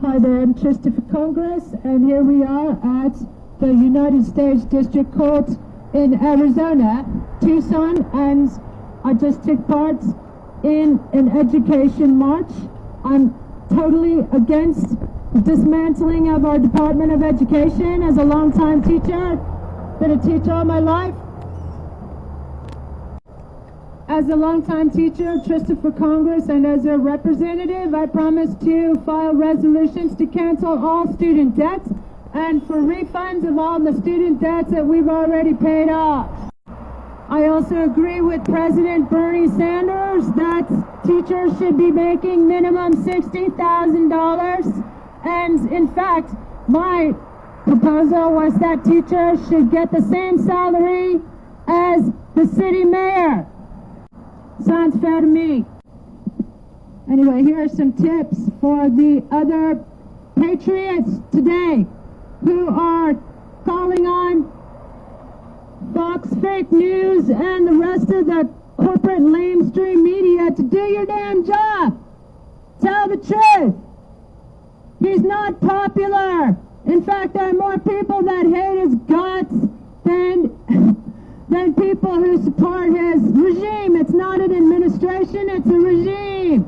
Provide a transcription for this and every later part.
Hi there, I'm Trista for Congress, and here we are at the United States District Court in Arizona, Tucson, and I just took part in an education march. I'm totally against the dismantling of our Department of Education. As a longtime teacher, been a teacher all my life. As a longtime teacher, Trista for Congress, and as a representative, I promise to file resolutions to cancel all student debts and for refunds of all the student debts that we've already paid off. I also agree with President Bernie Sanders that teachers should be making minimum $60,000. And in fact, my proposal was that teachers should get the same salary as the city mayor. Sounds fair to me. Anyway, here are some tips for the other patriots today who are calling on Fox fake news and the rest of the corporate lamestream media to do your damn job. Tell the truth. He's not popular. In fact, there are more people that hate his guts than people who support his regime. It's not an administration, it's a regime.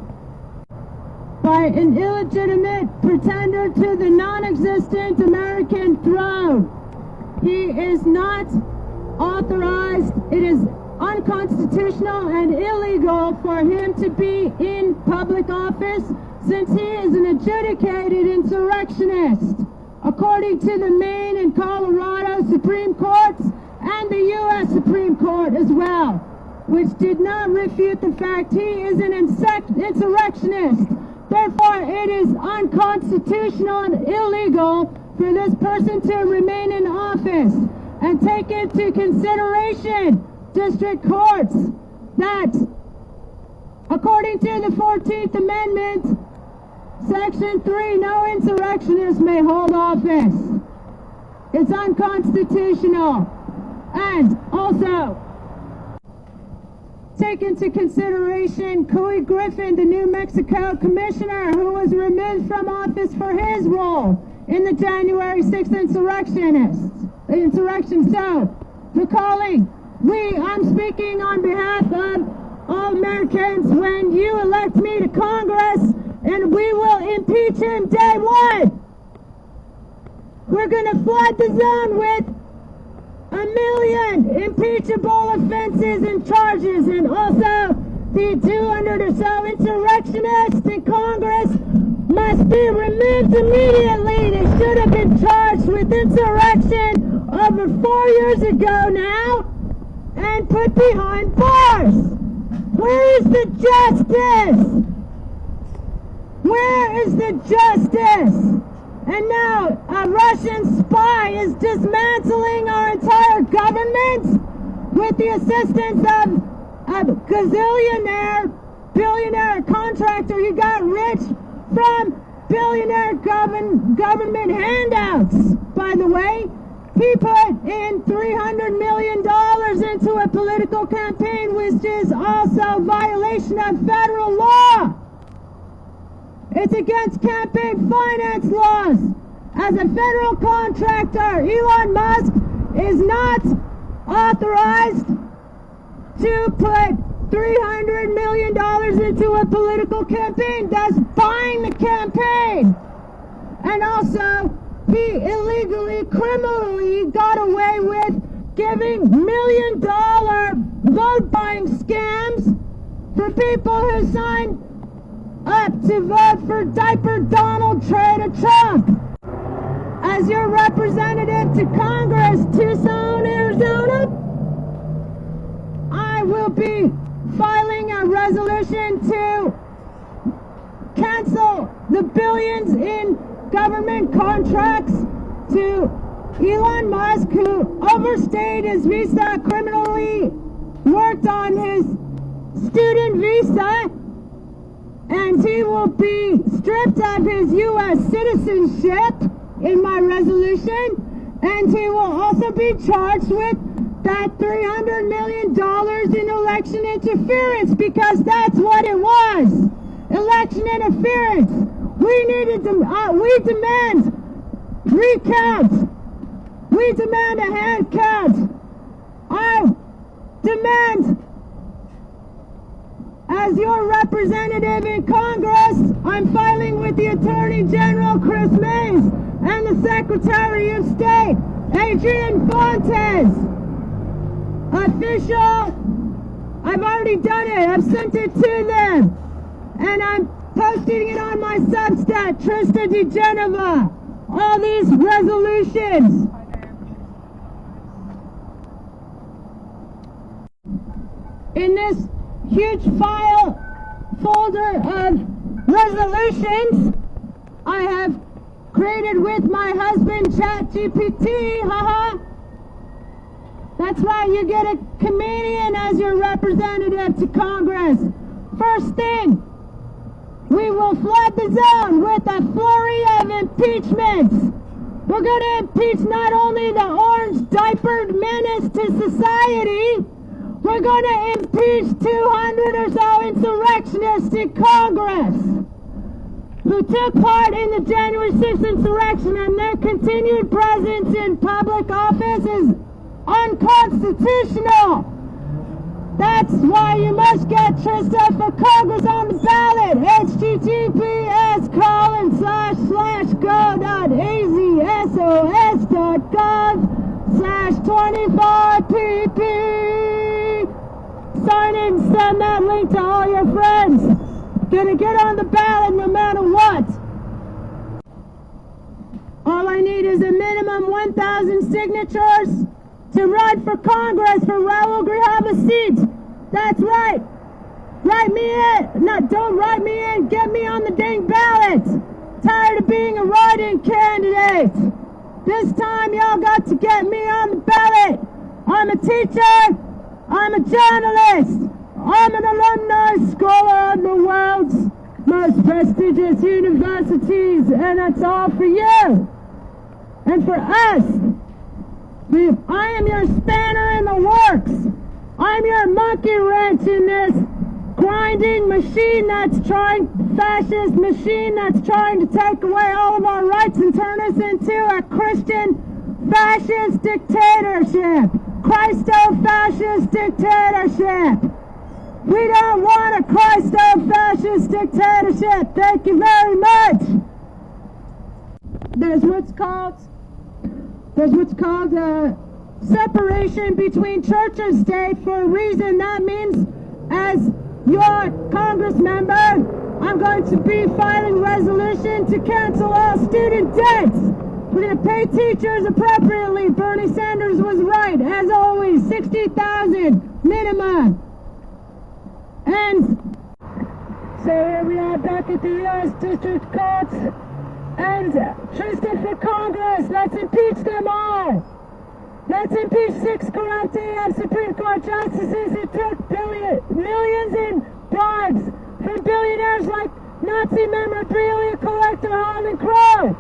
By an illegitimate pretender to the non-existent American throne. He is not authorized. It is unconstitutional and illegal for him to be in public office since he is an adjudicated insurrectionist. According to the Maine and Colorado Supreme Courts and the U.S. Supreme Court as well, which did not refute the fact he is an insurrectionist. Therefore, it is unconstitutional and illegal for this person to remain in office. And take into consideration, district courts, that according to the 14th Amendment, Section 3, no insurrectionist may hold office. It's unconstitutional. And also, take into consideration Couy Griffin, the New Mexico commissioner who was removed from office for his role in the January 6th insurrection. So, recalling, I'm speaking on behalf of all Americans. When you elect me to Congress, and we will impeach him day one. We're going to flood the zone with 1 million impeachable offenses and charges, and also the 200 or so insurrectionists in Congress must be removed immediately. They should have been charged with insurrection over 4 years ago now and put behind bars. Where is the justice? Where is the justice? And now a Russian spy is dismantling our entire government with the assistance of a gazillionaire, billionaire contractor who got rich from billionaire government handouts. By the way, he put in $300 million into a political campaign, which is also a violation of federal law. It's against campaign finance laws. As a federal contractor, Elon Musk is not authorized to put $300 million into a political campaign. That's buying the campaign. And also, he illegally, criminally got away with giving $1 million vote-buying scams for people who signed up to vote for diaper Donald Trump. As your representative to Congress, Tucson, Arizona, I will be filing a resolution to cancel the billions in government contracts to Elon Musk, who overstayed his visa, criminally worked on his student visa, and he will be stripped of his U.S. citizenship in my resolution, and he will also be charged with that $300 million in election interference, because that's what it was. Election interference. We demand recount. We demand a hand count. I demand, as your representative in Congress, I'm filing with the Attorney General Chris Mays and the Secretary of State Adrian Fontes. Official, I've already done it. I've sent it to them. And I'm posting it on my Substack, Trista de Genova. All these resolutions. In this huge folder of resolutions, I have created with my husband ChatGPT, haha. That's right, you get a comedian as your representative to Congress. First thing, we will flood the zone with a flurry of impeachments. We're going to impeach not only the orange diapered menace to society, we're going to impeach 200 or so insurrectionists in Congress who took part in the January 6th insurrection, and their continued presence in public office is unconstitutional. That's why you must get Trista for Congress on the ballot. https://go.azsos.gov/25pp. Sign in, send that link to all your friends. Gonna get on the ballot no matter what. All I need is a minimum 1,000 signatures to run for Congress for Raul Grijalva's seat. That's right. Write me in. No, don't write me in. Get me on the dang ballot. Tired of being a write-in candidate. This time y'all got to get me on the ballot. I'm a teacher. I'm a journalist. I'm an alumni scholar of the world's most prestigious universities, and that's all for you. And for us. I am your spanner in the works. I'm your monkey wrench in this grinding machine fascist machine that's trying to take away all of our rights and turn us into a Christian fascist dictatorship. Christo-fascist dictatorship. We don't want a Christo-fascist dictatorship. Thank you very much. There's what's called separation between church and state for a reason. That means, as your Congress member, I'm going to be filing resolution to cancel all student debts. We're going to pay teachers appropriately. Bernie Sanders was right, as always. 60,000 minimum. And so here we are back at the U.S. District Courts. And Trista for Congress. Let's impeach them all. Let's impeach 6 corrupt Supreme Court justices who took millions in bribes from billionaires like Nazi memorabilia collector Harlan Crow.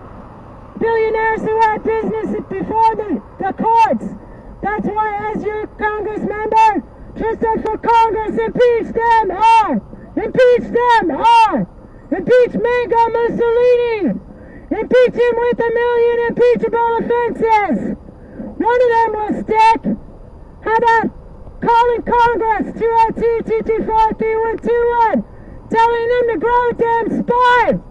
Billionaires who had business before the courts. That's why, as your Congress member, Trista for Congress, impeach them all. Impeach them all. Impeach Mango Mussolini. Impeach him with 1,000,000 impeachable offenses. One of them will stick. How about calling Congress 202-224-3121, telling them to grow a damn spine.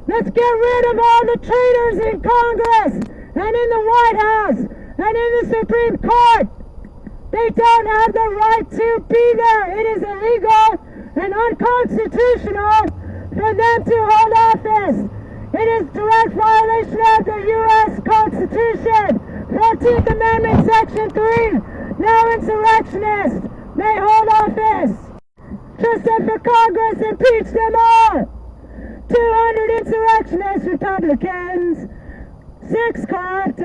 Let's get rid of all the traitors in Congress and in the White House and in the Supreme Court. They don't have the right to be there. It is illegal and unconstitutional for them to hold office. It is direct violation of the U.S. Constitution. 14th Amendment, Section 3. No insurrectionist may hold office. Trista for Congress, impeach them all. 200 insurrectionist Republicans. 6 corrupt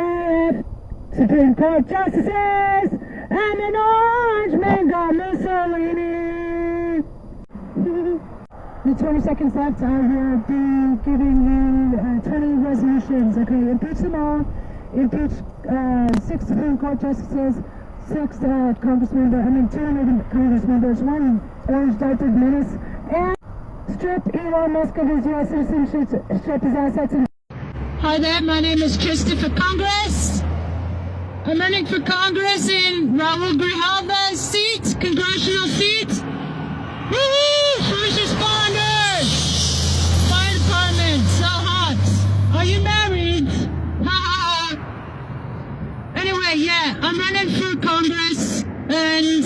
Supreme Court justices. And an orange Mango Mussolini. With 20 seconds left, I will be giving you 20 resolutions. Okay, impeach them all. Impeach 6 Supreme Court justices, 6 Congress members, 200 Congress members, 1 orange diapered menace, and strip Elon Musk of his U.S. citizenship, strip his assets. Hi there, my name is Trista for Congress. I'm running for Congress in Raul Grijalva's seat, congressional seat. Woo! First responders! Fire department, so hot. Are you married? Ha! Anyway, yeah, I'm running for Congress, and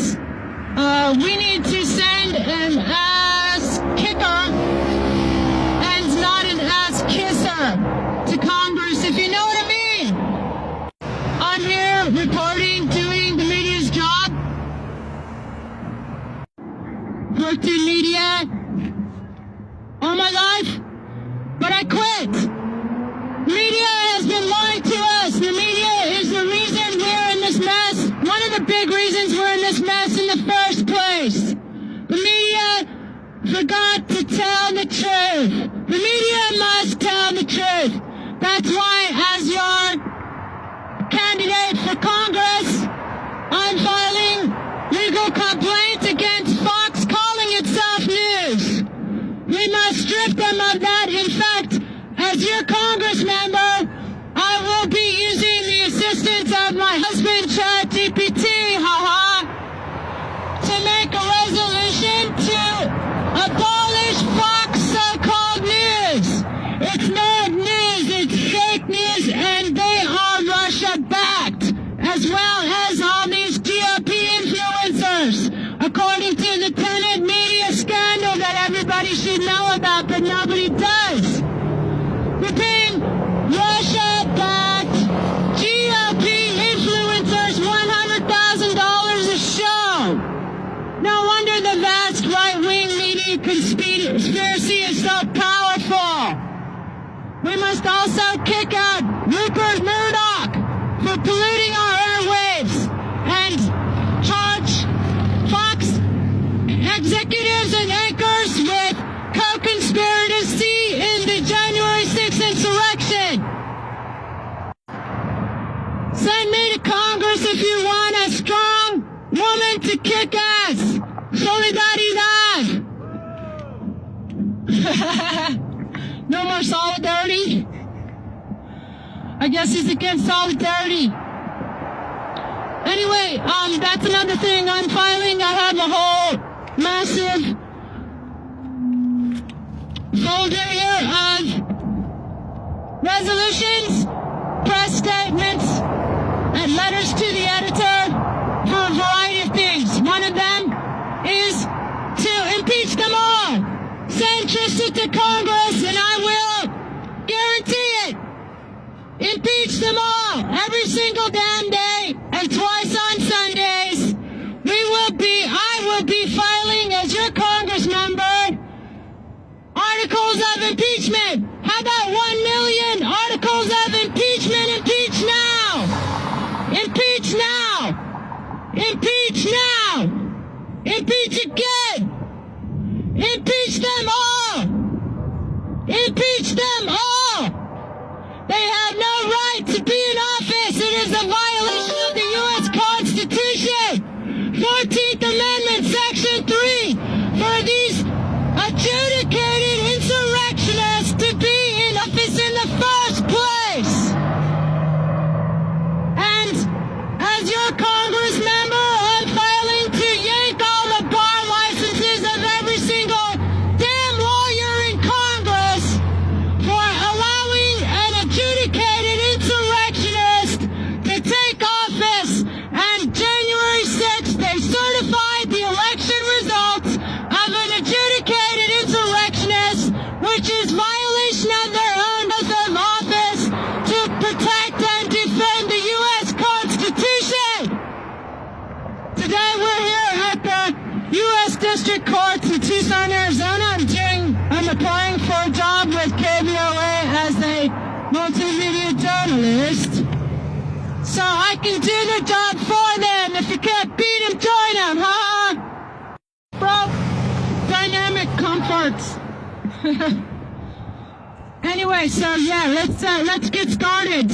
we need to send an ass kicker and not an ass kisser to Congress, if you know what I mean. I'm here reporting, doing the media's job. Worked in media all my life, but I quit. Media has been lying to us. The media is the reason we're in this mess. One of the big reasons we're in this mess in the first place. The media forgot to tell the truth. The media must tell the truth. That's why, as your candidate for Congress, I'm filing legal complaint against Fox calling itself news. We must strip them of that. In fact, as your Congress member, I will be using the assistance of my husband, ChatGPT, to make a resolution to abolish Fox so-called news. It's not news, it's fake news, and they are Russia-backed, as well as all these GOP influencers, according to the Tenet media scandal that everybody should know about, but nobody does. We're being Russia-backed GOP influencers $100,000 a show. No wonder the vast right-wing media conspiracy is so powerful. We must also kick out Rupert Murdoch for polluting our airwaves and charge Fox executives and anchors with co-conspiracy in the January 6th insurrection. Send me to Congress if you want a strong woman to kick ass. Solidaridad. No more solidarity? I guess he's against solidarity. Anyway, that's another thing I'm filing. I have a whole massive folder here of resolutions, press statements, and letters to the editor for a variety of things. One of them is to impeach them all. Send Trista to Congress and I will guarantee it. Impeach them all every single damn day and twice on Sundays. I will be filing as your Congress member articles of impeachment. How about 1 million articles of impeachment? Impeach now. Impeach now. Impeach now. Impeach again. Impeach them all. Impeach them all. They have no right to be in office. It is a violation of the U.S. Constitution. 14th Amendment, Section 3, for these adjudicated insurrectionists to be in office in the first place. And as your Congress member, I'm filing to yank all the bar licenses of every single damn lawyer in Congress for allowing an adjudicated insurrectionist to take office. And January 6th, they certified the election results of an adjudicated insurrectionist, which is violation of their own oath of office to protect and defend the U.S. Constitution. Today we're here at the U.S. District Court in Tucson, Arizona. I'm applying for a job with KVOA as a multimedia journalist, so I can do the job for them. If you can't beat them, join them, huh? Bro, dynamic comforts. Anyway, so yeah, let's get started.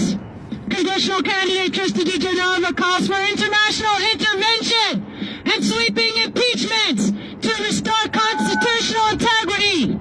Congressional candidate Trista DeGenova calls for international intervention and sweeping impeachment to restore constitutional integrity.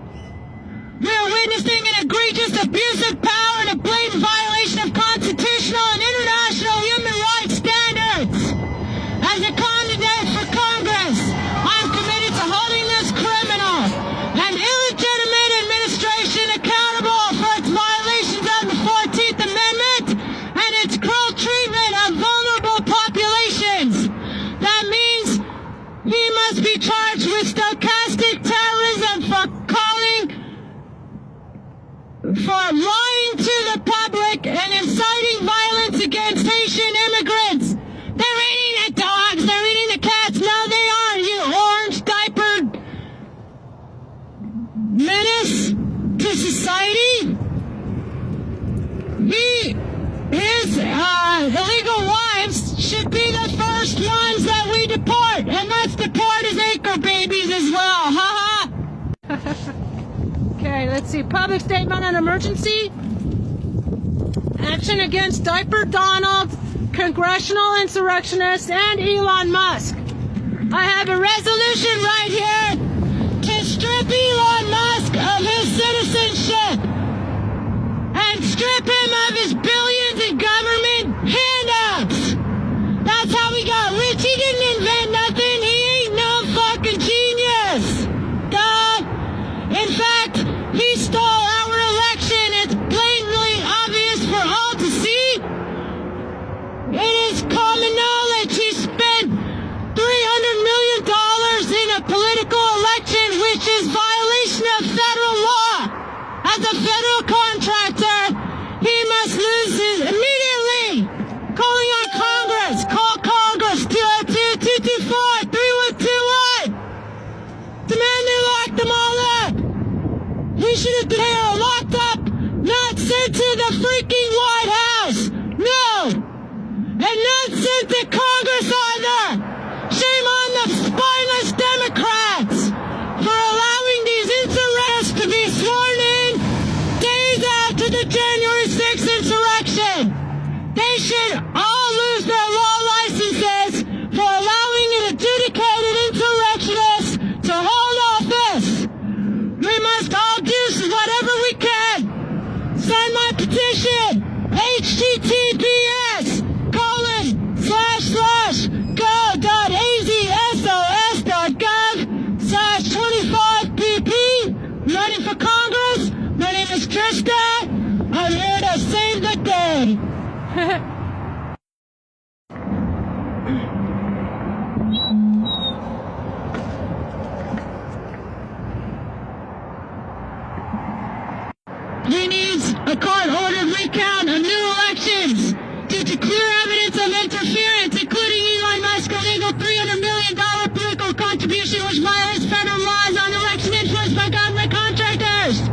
should be the first ones that we deport, and let's deport his acre babies as well. Ha ha. Okay, let's see. Public statement on emergency. Action against Diaper Donald, congressional insurrectionists, and Elon Musk. I have a resolution right here to strip Elon Musk of his citizenship and strip him of his billions in government handouts. That's how we got rich. He didn't invent nothing. He ain't no fucking genius. Duh. In fact, he stole our election. It's blatantly obvious for all to see. It is common knowledge he spent $300 million in a political election, which is violation of federal law. As a federal contractor, he must lose his immediately. Calling on Congress. Call Congress. 202-224-3121. Demand they lock them all up. He should have been locked up, not sent to the freaking White House. No. And not sent to Congress either. Shame on the spineless Democrats for allowing these insurrectionists to be sworn in days after the January 6th insurrection. They should all lose their law licenses for allowing an adjudicated insurrectionist to hold office. We must all do whatever we can. Sign my petition. https://go.azsos.gov/25pp. Running for Congress. My name is Trista. I'm here to save the day. He needs a court-ordered recount of new elections due to clear evidence of interference, including Elon Musk's illegal $300 million political contribution, which violates federal laws on election influence by government contractors.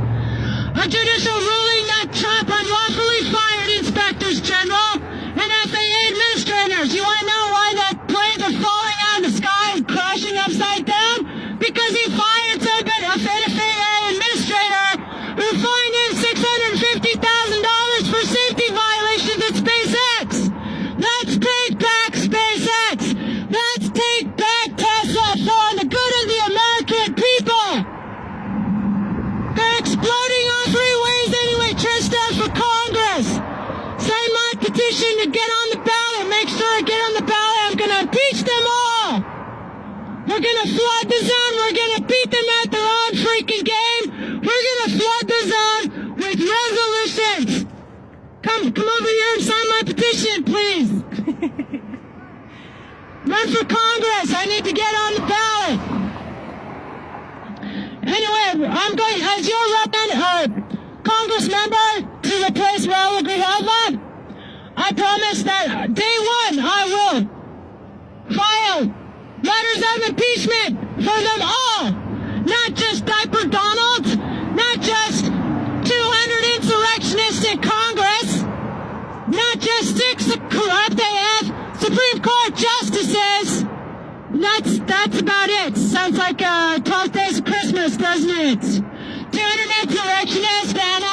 A judicial ruling that Trump unlawfully fired inspectors general and FAA administrators. You want to know why the planes are falling out of the sky and crashing upside down? Because he fired a FAA administrator who fined him $650,000 for safety violations at SpaceX. Let's take back SpaceX. Let's take back Tesla for the good of the American people. They're exploding on freeways anyway. Trista for Congress. Sign my petition to get on the ballot. Make sure I get on the ballot. I'm going to impeach them all. We're going to flood the zone. We're going to beat them at their own freaking game. We're going to flood the zone with resolutions. Come over here and sign my petition, please. Run for Congress. I need to get on the ballot. Anyway, I'm going as your Congress member to the place where I will be held on. I promise that day one I will file letters of impeachment for them all. Not just Diaper Donald, not just 200 insurrectionists in Congress, not just 6 FAF Supreme Court justices. That's about it. Sounds like 12 Days of Christmas, doesn't it? 200 insurrectionists and